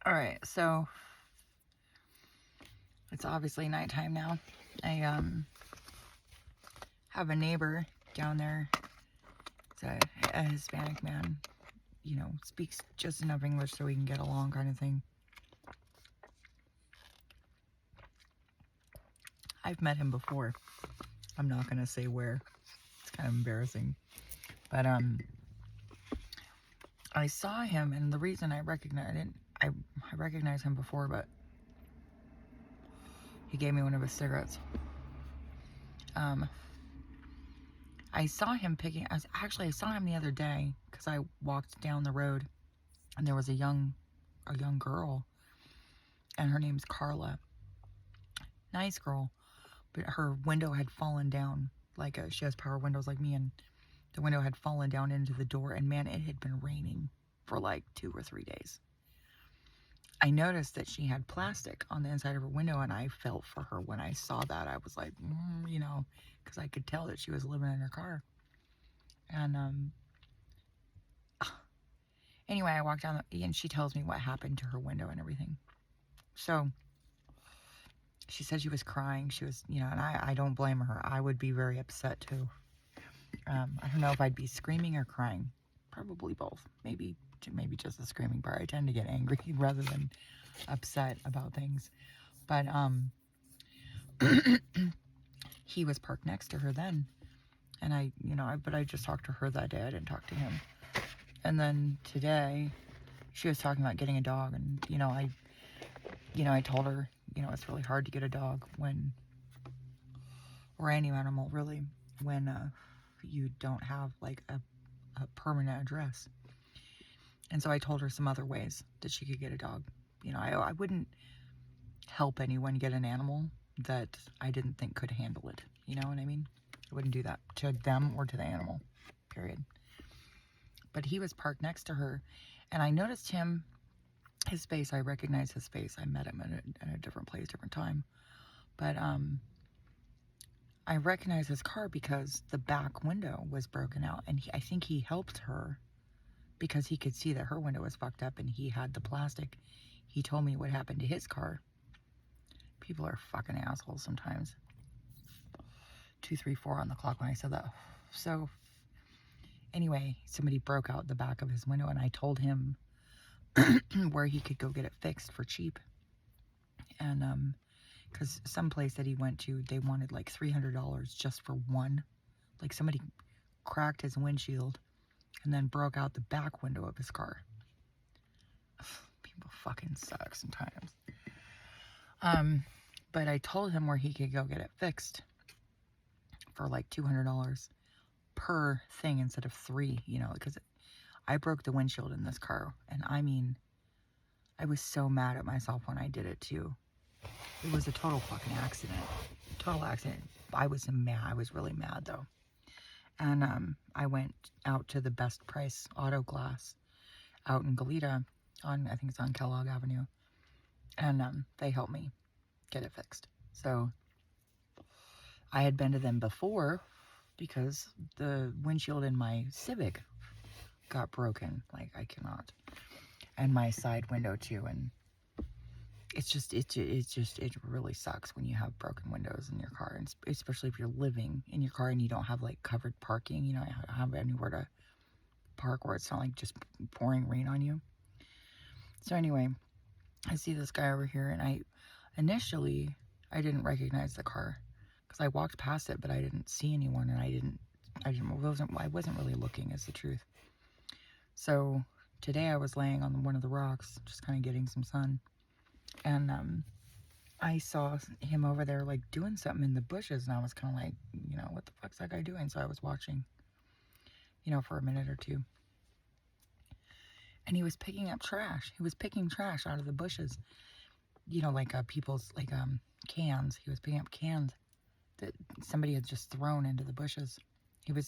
All right, so it's obviously nighttime now. I have a neighbor down there. It's a Hispanic man, speaks just enough English so we can get along, kind of thing. I've met him before. I'm not gonna say where. It's kind of embarrassing, but I saw him, and the reason I recognized him before, but he gave me one of his cigarettes. I saw him I saw him the other day because I walked down the road and there was a young girl, and her name's Carla. Nice girl, but her window had fallen down. She has power windows like me, and the window had fallen down into the door, and man, it had been raining for like 2 or 3 days. I noticed that she had plastic on the inside of her window, and I felt for her when I saw that. I was like, because I could tell that she was living in her car. And anyway, I walked down and she tells me what happened to her window and everything. So she said she was crying. She was, and I don't blame her. I would be very upset too. I don't know if I'd be screaming or crying. Probably both. Maybe just the screaming part. I tend to get angry rather than upset about things. But he was parked next to her then, and I just talked to her that day. I didn't talk to him. And then today, she was talking about getting a dog, and I told her, it's really hard to get a dog or any animal really, when you don't have like a permanent address. And so I told her some other ways that she could get a dog. I wouldn't help anyone get an animal that I didn't think could handle it. You know what I mean? I wouldn't do that to them or to the animal, period. But he was parked next to her, and I noticed his face. I recognized his face. I met him in a different place, different time. But I recognized his car because the back window was broken out, and I think he helped her because he could see that her window was fucked up and he had the plastic. He told me what happened to his car. People are fucking assholes sometimes. 2, 3, 4 on the clock when I said that. So anyway, somebody broke out the back of his window, and I told him where he could go get it fixed for cheap. And because some place that he went to, they wanted like $300 just for one. Like somebody cracked his windshield and then broke out the back window of his car. People fucking suck sometimes. But I told him where he could go get it fixed for like $200 per thing instead of 3, because I broke the windshield in this car, and I mean, I was so mad at myself when I did it too. It was a total fucking accident. Total accident. I was mad. I was really mad though. And I went out to the Best Price Auto Glass out in Goleta I think it's on Kellogg Avenue. And they helped me get it fixed. So I had been to them before because the windshield in my Civic got broken. Like, I cannot. And my side window too. And it really sucks when you have broken windows in your car, and especially if you're living in your car and you don't have like covered parking, you don't have anywhere to park where it's not like just pouring rain on you. So anyway, I see this guy over here, and initially I didn't recognize the car because I walked past it, but I didn't see anyone, and I wasn't really looking, is the truth. So today I was laying on one of the rocks, just kind of getting some sun, and I saw him over there like doing something in the bushes, and I was kind of like, what the fuck's that guy doing? So I was watching, for a minute or two. And he was picking up trash. He was picking trash out of the bushes. Like people's like cans. He was picking up cans that somebody had just thrown into the bushes.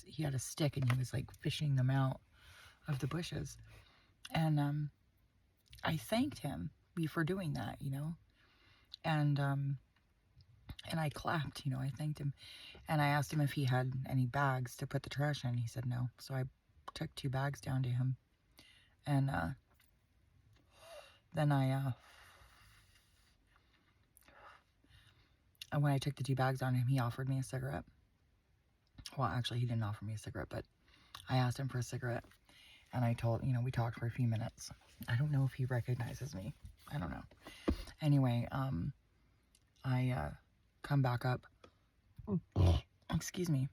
He had a stick, and he was like fishing them out of the bushes. And I thanked him for doing that, and I clapped, I thanked him, and I asked him if he had any bags to put the trash in. He said no. So I took 2 bags down to him, and then when I took the 2 bags on him, he offered me a cigarette. Well, actually, he didn't offer me a cigarette, but I asked him for a cigarette. And I told, we talked for a few minutes. I don't know if he recognizes me. I don't know. Anyway, I come back up. Excuse me.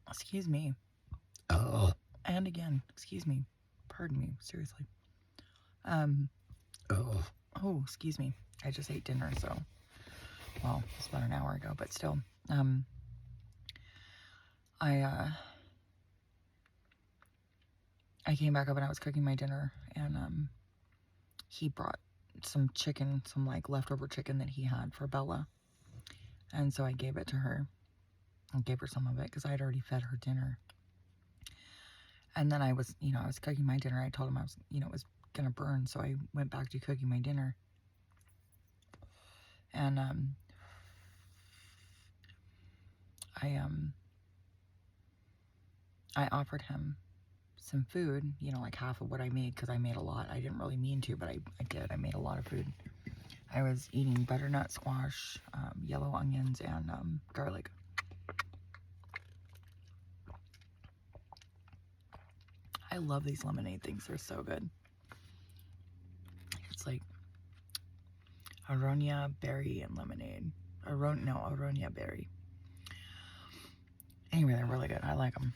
Excuse me. And again, excuse me. Pardon me, seriously. Oh, excuse me. I just ate dinner, so, well, it's about an hour ago, but still. I came back up and I was cooking my dinner, and he brought some chicken, some like leftover chicken that he had for Bella. And so I gave it to her. I gave her some of it because I had already fed her dinner. And then I was cooking my dinner. I told him I was, it was going to burn. So I went back to cooking my dinner. And I offered him some food, like half of what I made, because I made a lot. I didn't really mean to, but I did. I made a lot of food. I was eating butternut squash, yellow onions, and garlic. I love these lemonade things. They're so good. It's like aronia berry and lemonade. Aronia berry. Anyway, they're really good. I like them.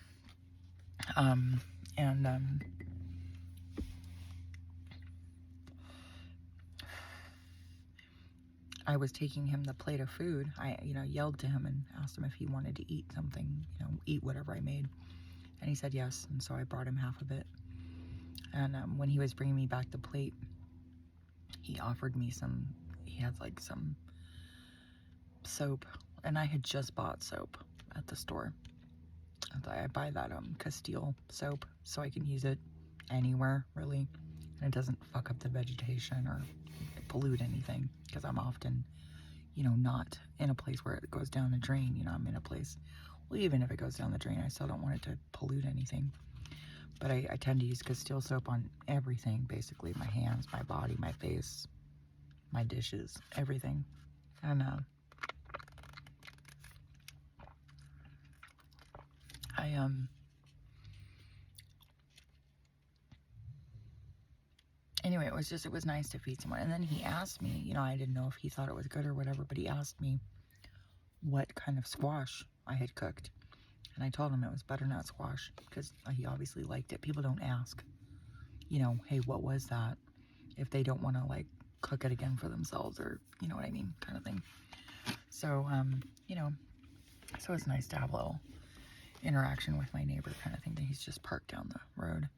I was taking him the plate of food. I, yelled to him and asked him if he wanted to eat something, eat whatever I made. And he said yes, and so I brought him half of it. And when he was bringing me back the plate, he offered me he had like some soap, and I had just bought soap at the store. I buy that Castile soap so I can use it anywhere, really, and it doesn't fuck up the vegetation or pollute anything, because I'm often, not in a place where it goes down the drain. I'm in a place, well, even if it goes down the drain, I still don't want it to pollute anything. But I tend to use Castile soap on everything, basically. My hands, my body, my face, my dishes, everything. And anyway, it was nice to feed someone. And then he asked me, I didn't know if he thought it was good or whatever, but he asked me what kind of squash I had cooked. And I told him it was butternut squash, because he obviously liked it. People don't ask, hey, what was that? If they don't want to, like, cook it again for themselves, or, you know what I mean, kind of thing. So, so it's nice to have a little interaction with my neighbor, kind of thing, that he's just parked down the road.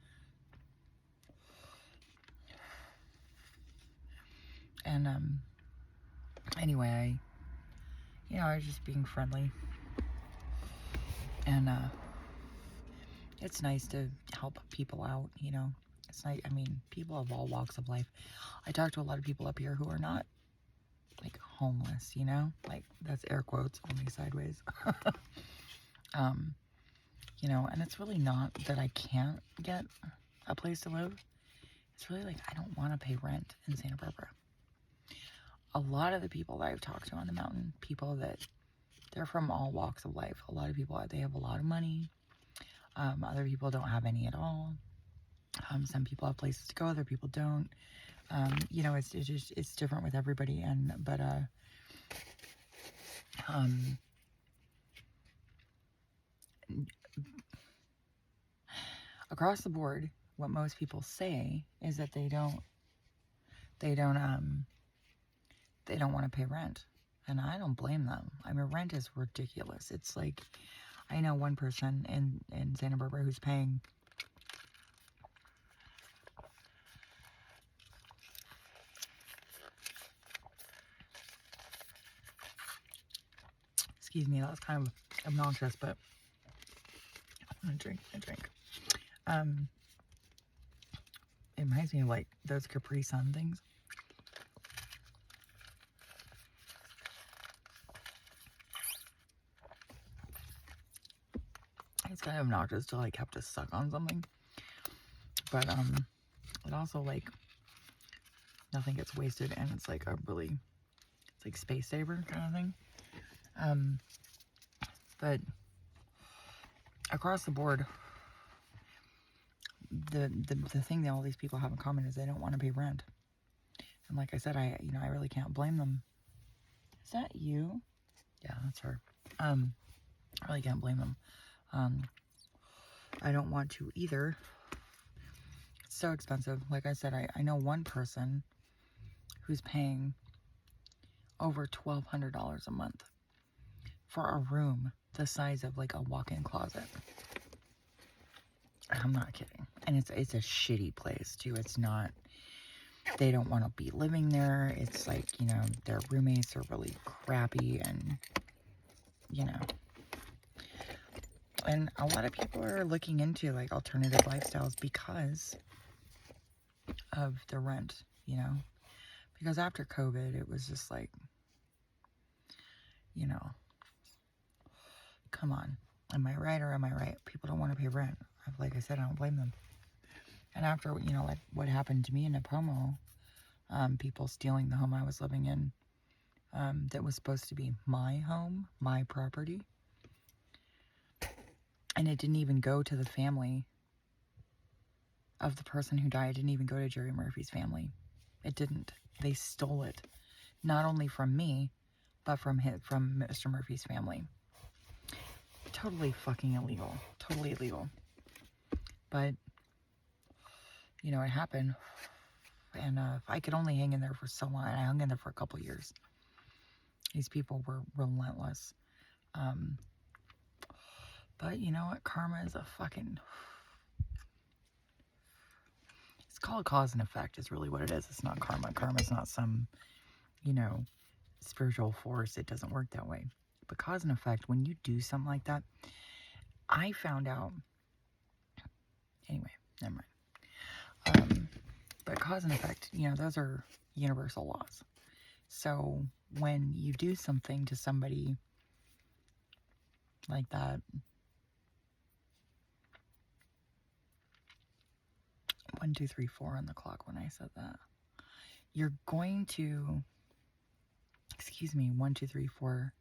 And, anyway, I was just being friendly. And, it's nice to help people out, It's nice. I mean, people of all walks of life. I talk to a lot of people up here who are not, like, homeless, Like, that's air quotes, only sideways. And it's really not that I can't get a place to live. It's really like I don't want to pay rent in Santa Barbara. A lot of the people that I've talked to on the mountain, people that they're from all walks of life. A lot of people, they have a lot of money. Other people don't have any at all. Some people have places to go, other people don't. It's different with everybody. But across the board, what most people say is that they don't want to pay rent. And I don't blame them. I mean, rent is ridiculous. It's like, I know one person in Santa Barbara who's paying excuse me, that was kind of obnoxious, but I'm gonna drink a drink. It reminds me of like those Capri Sun things. It's kind of obnoxious to like have to suck on something, but it also like nothing gets wasted, and it's like it's like space saver kind of thing. But across the board, the thing that all these people have in common is they don't want to pay rent. And like I said, I really can't blame them. Is that you? Yeah, that's her. I really can't blame them. I don't want to either. It's so expensive. Like I said, I know one person who's paying over $1,200 a month for a room the size of like a walk-in closet. I'm not kidding. And it's a shitty place too. It's not, they don't want to be living there. It's like, you know, their roommates are really crappy, and, you know. And a lot of people are looking into like alternative lifestyles because of the rent, you know. Because after COVID, it was just like, you know, come on. Am I right or am I right? People don't want to pay rent. Like I said, I don't blame them. And after, you know, like what happened to me in Napomo, people stealing the home I was living in, that was supposed to be my home, my property. And it didn't even go to the family of the person who died. It didn't even go to Jerry Murphy's family. It didn't. They stole it. Not only from me, but from Mr. Murphy's family. Totally fucking illegal. Totally illegal. But, you know, it happened. And I could only hang in there for so long. I hung in there for a couple years. These people were relentless. But you know what? Karma is a fucking... It's called cause and effect is really what it is. It's not karma. Karma is not some, you know, spiritual force. It doesn't work that way. But cause and effect, when you do something like that, I found out... Anyway, never mind. But cause and effect, you know, those are universal laws. So when you do something to somebody like that, 1, 2, 3, 4 on the clock when I said that, you're going to, excuse me, 1, 2, 3, 4,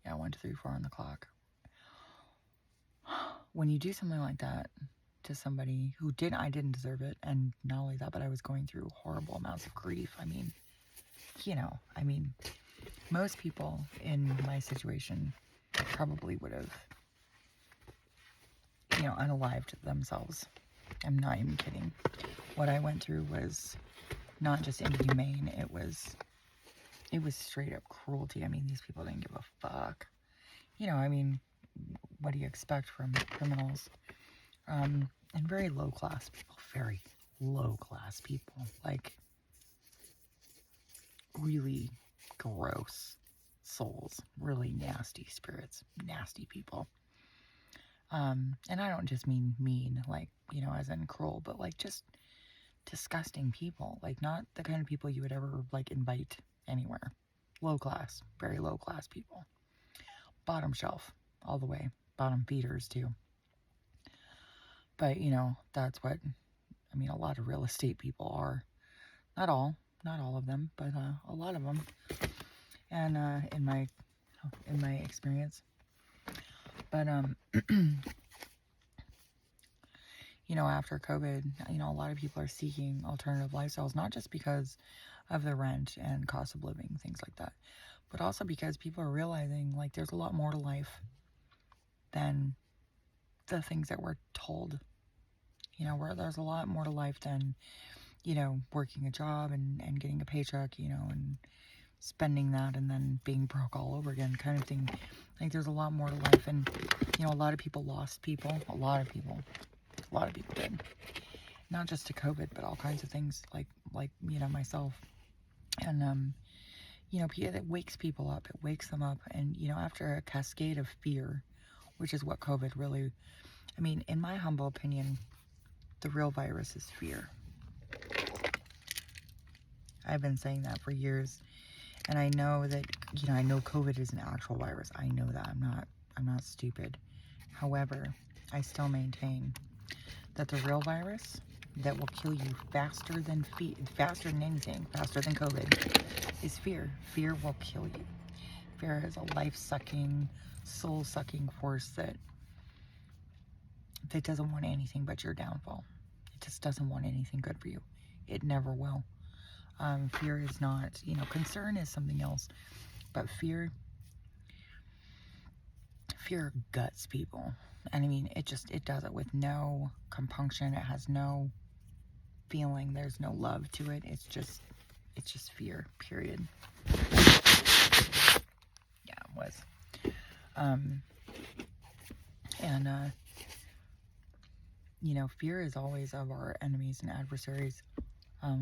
yeah, 1, 2, 3, 4 on the clock. When you do something like that to somebody who I didn't deserve it, and not only that, but I was going through horrible amounts of grief. I mean, you know, most people in my situation probably would have, you know, unalived themselves. I'm not even kidding. What I went through was not just inhumane, it was straight up cruelty. I mean, these people didn't give a fuck. You know, I mean, what do you expect from criminals? And very low class people, very low class people, like really gross souls, really nasty spirits, nasty people. And I don't just mean mean, like, you know, as in cruel, but like just disgusting people, like not the kind of people you would ever like invite anywhere. Low class, very low class people. Bottom shelf, all the way. Bottom feeders too. But, you know, that's what, I mean, a lot of real estate people are. Not all of them, but a lot of them. And in my experience. But, you know, after COVID, you know, a lot of people are seeking alternative lifestyles, not just because of the rent and cost of living, things like that, but also because people are realizing, like, there's a lot more to life than the things that we're told. You know, where there's a lot more to life than, you know, working a job and getting a paycheck, you know, and spending that and then being broke all over again kind of thing. Like, there's a lot more to life. And, you know, a lot of people lost people. A lot of people did. Not just to COVID, but all kinds of things, like you know, myself. And, you know, it wakes people up. It wakes them up. And, you know, after a cascade of fear, which is what COVID really, I mean, in my humble opinion, the real virus is fear. I've been saying that for years. And I know that, you know, I know COVID is an actual virus. I know that. I'm not stupid. However, I still maintain that the real virus, that will kill you faster than anything, faster than COVID, is fear. Fear will kill you. Fear is a life-sucking, soul-sucking force that doesn't want anything but your downfall. It just doesn't want anything good for you. It never will. Fear is not, concern is something else, but fear guts people. And I mean, it does it with no compunction. It has no feeling. There's no love to it. It's just fear, period. Yeah, it was. Fear is always of our enemies and adversaries. I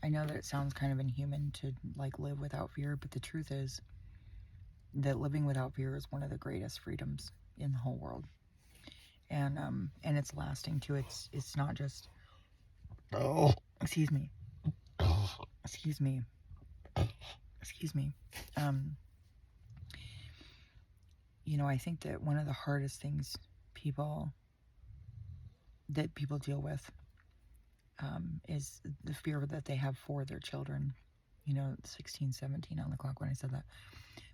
know that it sounds kind of inhuman to live without fear, but the truth is that living without fear is one of the greatest freedoms in the whole world. And it's lasting too. It's not just, excuse me. I think that one of the hardest things people deal with is the fear that they have for their children. 16, 17 on the clock when I said that.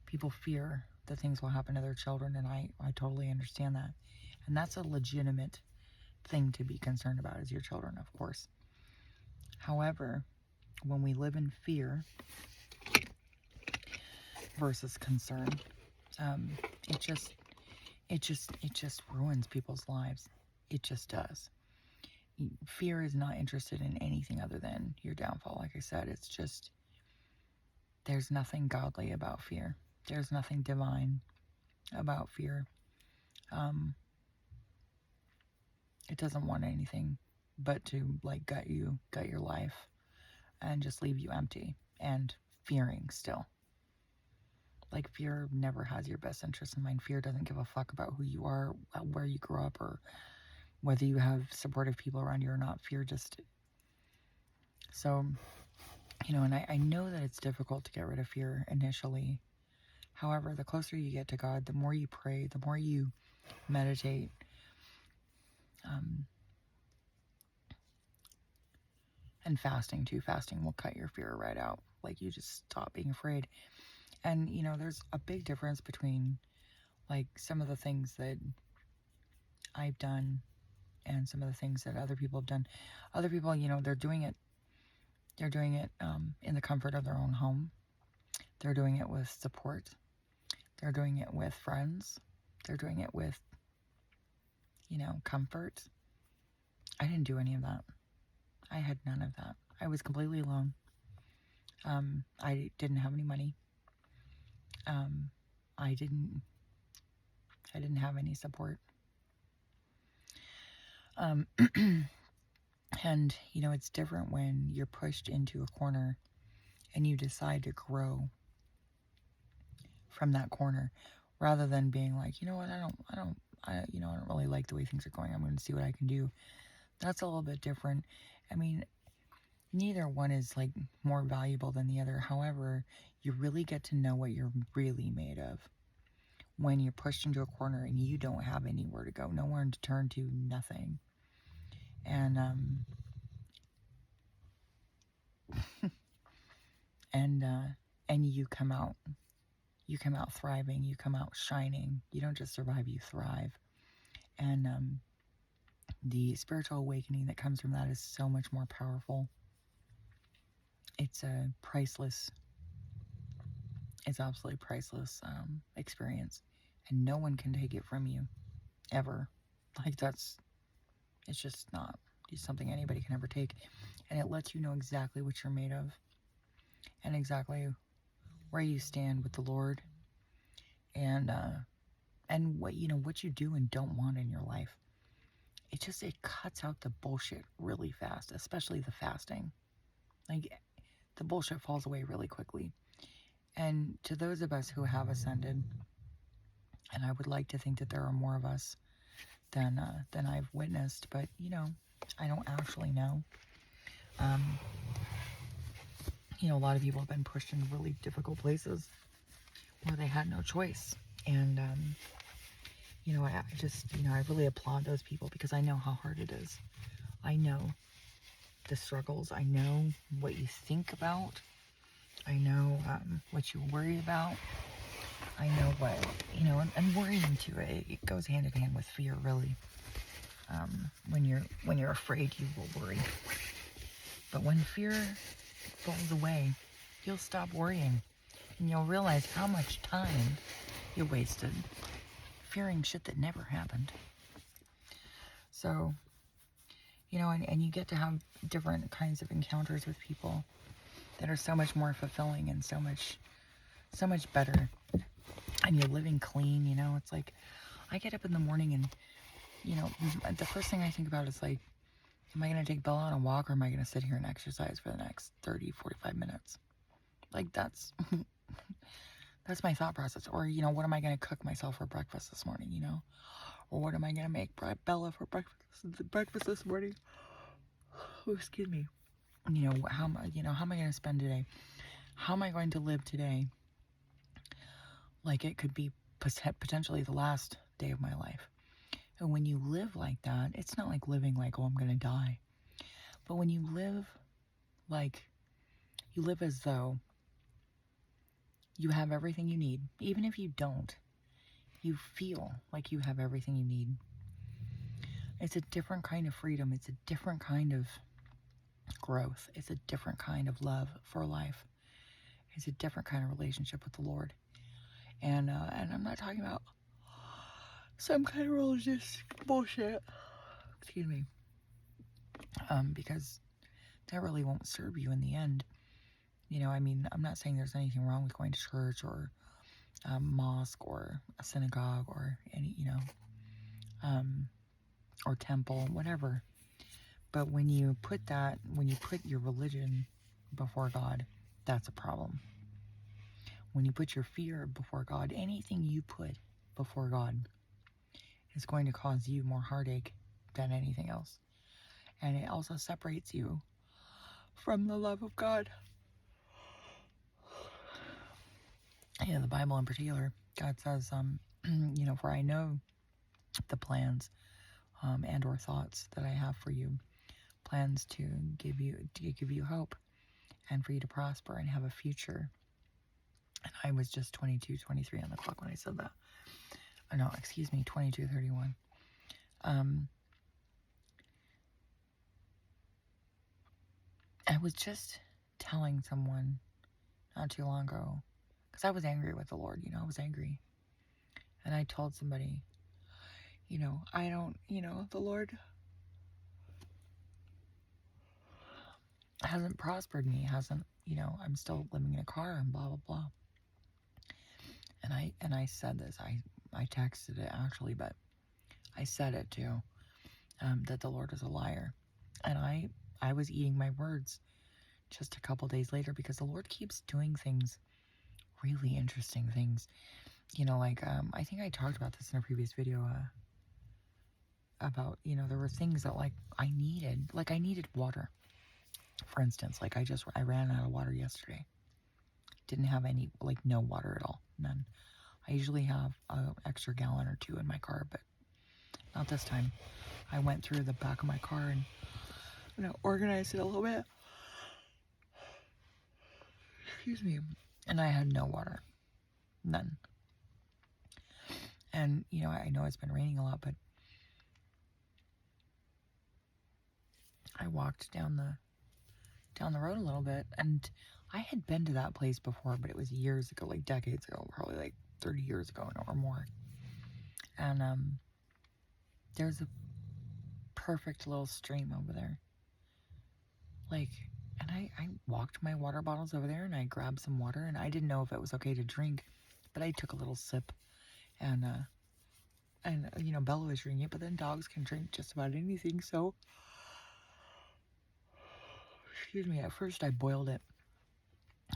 People fear that things will happen to their children, and I totally understand that. And that's a legitimate thing to be concerned about, is your children, of course. However, when we live in fear versus concern, it just ruins people's lives. It just does. Fear is not interested in anything other than your downfall. Like I said, it's just, there's nothing godly about fear. There's nothing divine about fear. It doesn't want anything but to gut your life, and just leave you empty and fearing still. Fear never has your best interest in mind. Fear doesn't give a fuck about who you are, where you grew up, or whether you have supportive people around you or not. Fear just... So, and I know that it's difficult to get rid of fear initially. However, the closer you get to God, the more you pray, the more you meditate, and fasting too. Fasting will cut your fear right out. You just stop being afraid. And, there's a big difference between, some of the things that I've done and some of the things that other people have done. Other people, they're doing it in the comfort of their own home. They're doing it with support. They're doing it with friends. They're doing it with, comfort. I didn't do any of that. I had none of that. I was completely alone. I didn't have any money. I didn't have any support. And, it's different when you're pushed into a corner and you decide to grow from that corner, rather than being like, you know what, I don't really like the way things are going. I'm going to see what I can do. That's a little bit different. I mean, neither one is more valuable than the other. However, you really get to know what you're really made of when you're pushed into a corner and you don't have anywhere to go, nowhere to turn to, nothing. And and you come out thriving, you come out shining. You don't just survive, you thrive. And the spiritual awakening that comes from that is so much more powerful. It's a priceless, it's absolutely priceless experience, and no one can take it from you, ever. It's just not something anybody can ever take. And it lets you know exactly what you're made of, and exactly where you stand with the Lord, and what what you do and don't want in your life. It cuts out the bullshit really fast, especially the fasting. The bullshit falls away really quickly. And to those of us who have ascended, and I would like to think that there are more of us than I've witnessed, but I don't actually know. A lot of people have been pushed in really difficult places where they had no choice, and I just, I really applaud those people because I know how hard it is. I know the struggles. I know what you think about. I know what you worry about. I know what, and worrying too. It goes hand in hand with fear, really. When you're afraid, you will worry. But when fear falls away, you'll stop worrying, and you'll realize how much time you wasted fearing shit that never happened. So, and you get to have different kinds of encounters with people that are so much more fulfilling and so much better. And you're living clean, it's like I get up in the morning and, the first thing I think about is like, am I going to take Bella on a walk or am I going to sit here and exercise for the next 30, 45 minutes? Like that's my thought process. Or, what am I going to cook myself for breakfast this morning, Or what am I going to make Bella for breakfast this morning? Oh, excuse me. How am I going to spend today? How am I going to live today? Like it could be potentially the last day of my life. And when you live like that, it's not like living like, oh, I'm going to die. But when you live as though you have everything you need, even if you don't, you feel like you have everything you need. It's a different kind of freedom. It's a different kind of growth. It's a different kind of love for life. It's a different kind of relationship with the Lord. And I'm not talking about some kind of religious bullshit. Excuse me. Because that really won't serve you in the end. I'm not saying there's anything wrong with going to church or a mosque or a synagogue or any, or temple, whatever. But when you put your religion before God, that's a problem. When you put your fear before God, anything you put before God is going to cause you more heartache than anything else. And it also separates you from the love of God. The Bible in particular, God says, for I know the plans and or thoughts that I have for you, plans to give you hope and for you to prosper and have a future. And I was just 22, 23 on the clock when I said that. Oh, no, excuse me, 22, 31. I was just telling someone not too long ago, because I was angry with the Lord, I was angry. And I told somebody, I don't, the Lord hasn't prospered me, I'm still living in a car and blah, blah, blah. And I said this, I texted it actually, but I said it too, that the Lord is a liar. And I was eating my words just a couple days later because the Lord keeps doing things, really interesting things. I think I talked about this in a previous video, about, there were things that I needed water. For instance, I ran out of water yesterday. Didn't have any, no water at all, none. I usually have an extra gallon or two in my car, but not this time. I went through the back of my car and organized it a little bit. Excuse me. And I had no water. None. And, I know it's been raining a lot, but I walked down the road a little bit, and I had been to that place before, but it was years ago, decades ago, probably 30 years ago or more. And there's a perfect little stream over there. And I walked my water bottles over there and I grabbed some water, and I didn't know if it was okay to drink, but I took a little sip, and Bella was drinking it, but then dogs can drink just about anything, so excuse me, at first I boiled it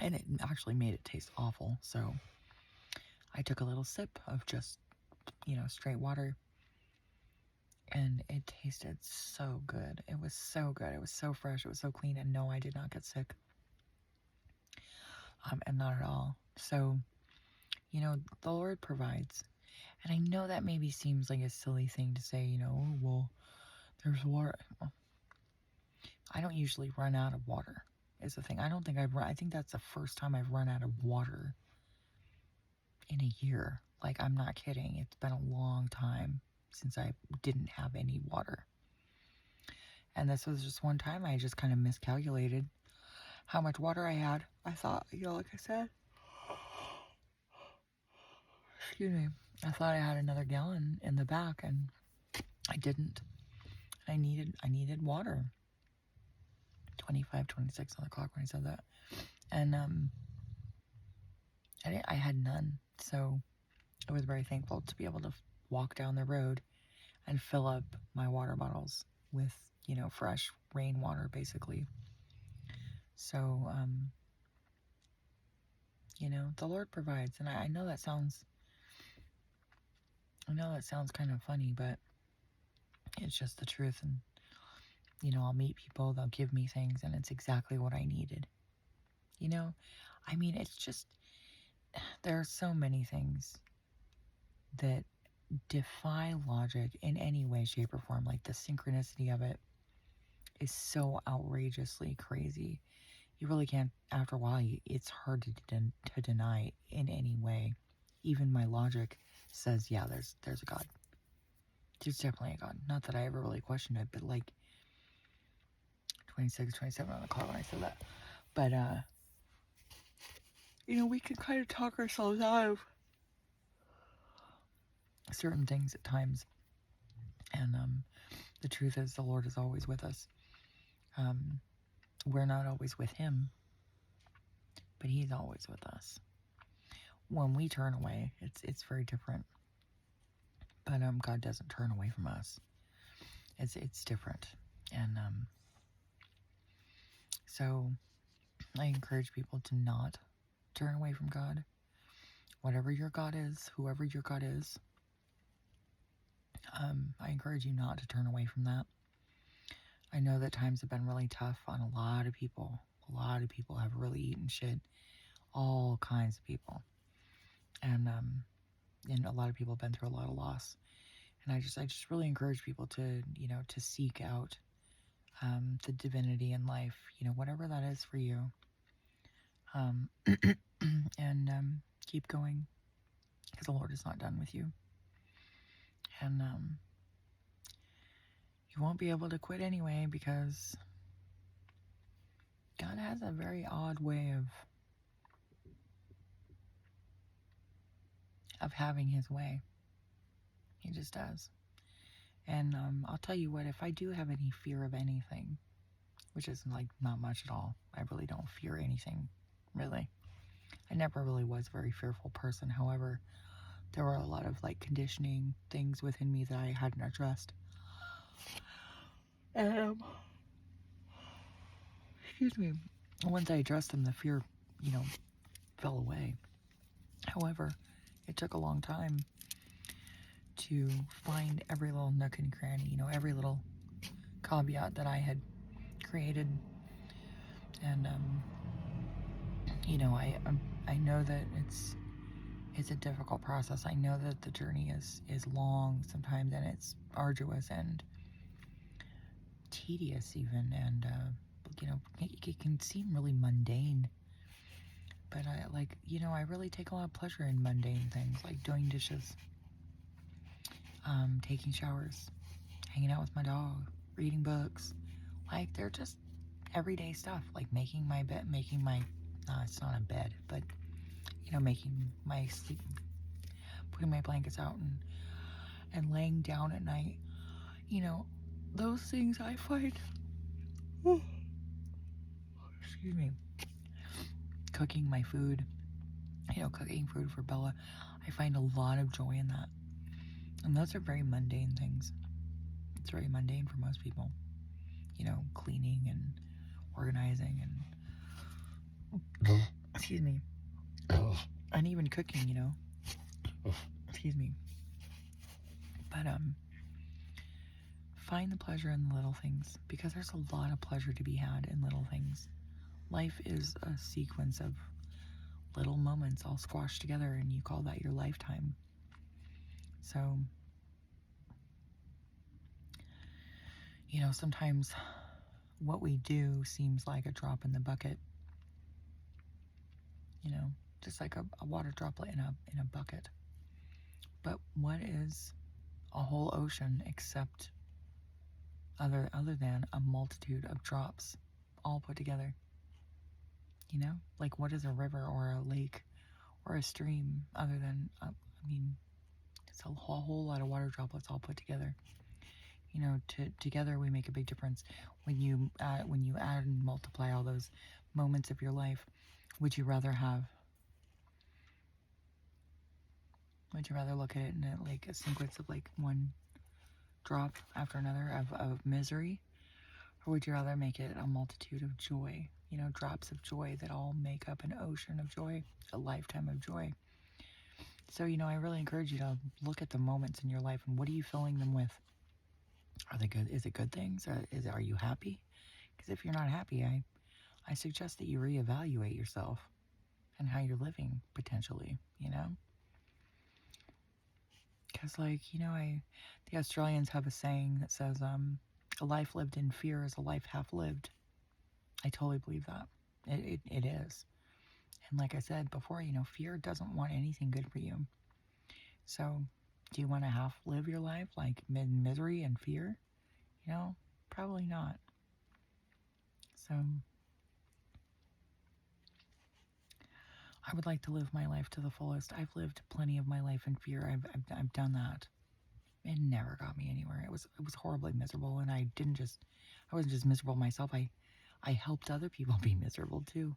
and it actually made it taste awful, so I took a little sip of just, straight water, and it tasted so good. It was so good. It was so fresh. It was so clean, and no, I did not get sick. And not at all. So, the Lord provides. And I know that maybe seems like a silly thing to say, you know, "Oh, well, there's water." Well, I don't usually run out of water, is the thing. I think that's the first time I've run out of water in a year. Like, I'm not kidding. It's been a long time since I didn't have any water. And this was just one time I just kind of miscalculated how much water I had. I thought, you know, like I said, excuse me, I thought I had another gallon in the back, and I didn't. I needed water. 25, 26 on the clock when I said that. And I had none. So I was very thankful to be able to walk down the road and fill up my water bottles with, you know, fresh rainwater, basically. So, you know, the Lord provides. And I know that sounds kind of funny, but it's just the truth. And, you know, I'll meet people, they'll give me things, and it's exactly what I needed. You know, I mean, it's just, there are so many things that defy logic in any way, shape, or form. Like, the synchronicity of it is so outrageously crazy. You really can't, after a while, it's hard to deny in any way. Even my logic says, yeah, there's a God. There's definitely a God. Not that I ever really questioned it, but like 26, 27 on the clock when I said that. But, you know, we can kind of talk ourselves out of certain things at times. And the truth is, the Lord is always with us. We're not always with Him, but He's always with us. When we turn away, it's very different. But God doesn't turn away from us. It's different. And so I encourage people to not turn away from God. Whatever your God is, whoever your God is, I encourage you not to turn away from that. I know that times have been really tough on a lot of people. A lot of people have really eaten shit. All kinds of people. And a lot of people have been through a lot of loss. And I just really encourage people to, you know, to seek out the divinity in life, you know, whatever that is for you. And keep going, because the Lord is not done with you. And you won't be able to quit anyway, because God has a very odd way of having His way. He just does. And I'll tell you what, if I do have any fear of anything, which is like not much at all, I really don't fear anything, really. I never really was a very fearful person. However, there were a lot of like conditioning things within me that I hadn't addressed. And excuse me, once I addressed them, the fear, you know, fell away. However, it took a long time to find every little nook and cranny, you know, every little caveat that I had created. And you know, I know that it's a difficult process. I know that the journey is long sometimes, and it's arduous and tedious even, and you know, it can seem really mundane. But I like, you know, I really take a lot of pleasure in mundane things, like doing dishes, taking showers, hanging out with my dog, reading books. Like, they're just everyday stuff, like making my bed, it's not a bed, but, you know, making my sleep, putting my blankets out and laying down at night. You know, those things I find, excuse me, cooking my food, you know, cooking food for Bella, I find a lot of joy in that. And those are very mundane things. It's very mundane for most people. You know, cleaning and organizing and excuse me, and even cooking, you know, excuse me. But find the pleasure in the little things, because there's a lot of pleasure to be had in little things. Life is a sequence of little moments all squashed together, and you call that your lifetime. So, sometimes what we do seems like a drop in the bucket, you know, just like a water droplet in a bucket. But what is a whole ocean except other than a multitude of drops all put together? Like what is a river or a lake or a stream other than it's a whole lot of water droplets all put together. Together we make a big difference. When you add and multiply all those moments of your life, would you rather look at it in like a sequence of like one drop after another of misery, or would you rather make it a multitude of joy? Drops of joy that all make up an ocean of joy, a lifetime of joy. So, I really encourage you to look at the moments in your life and what are you filling them with? Are they good? Is it good things? Are you happy? Because if you're not happy, I suggest that you reevaluate yourself and how you're living potentially, Because, the Australians have a saying that says, a life lived in fear is a life half lived. I totally believe that. It is. And like I said before, fear doesn't want anything good for you. So, do you want to half live your life like in misery and fear? Probably not. So, I would like to live my life to the fullest. I've lived plenty of my life in fear. I've done that. It never got me anywhere. It was horribly miserable, and I wasn't just miserable myself. I helped other people be miserable too,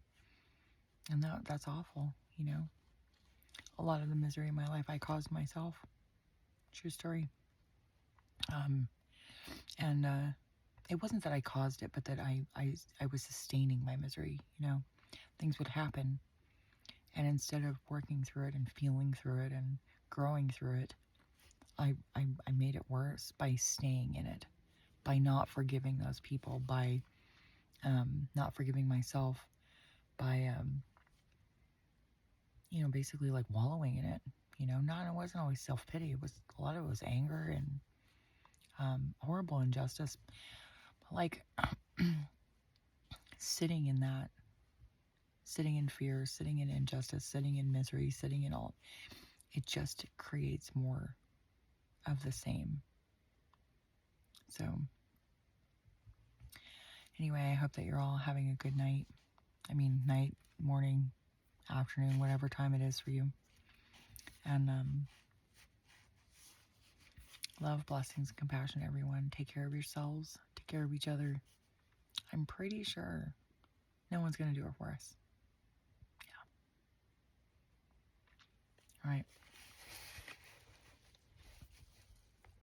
and that's awful. A lot of the misery in my life I caused myself. True story. And it wasn't that I caused it, but that I was sustaining my misery. Things would happen, and instead of working through it and feeling through it and growing through it, I made it worse by staying in it, by not forgiving those people, by not forgiving myself, by basically like wallowing in it. It wasn't always self-pity. A lot of it was anger and horrible injustice. But like sitting in that, sitting in fear, sitting in injustice, sitting in misery, sitting in all, it just creates more of the same. So anyway, I hope that you're all having a good night. Night, morning, afternoon, whatever time it is for you. And love, blessings, compassion, everyone. Take care of yourselves. Take care of each other. I'm pretty sure no one's going to do it for us. Yeah. All right.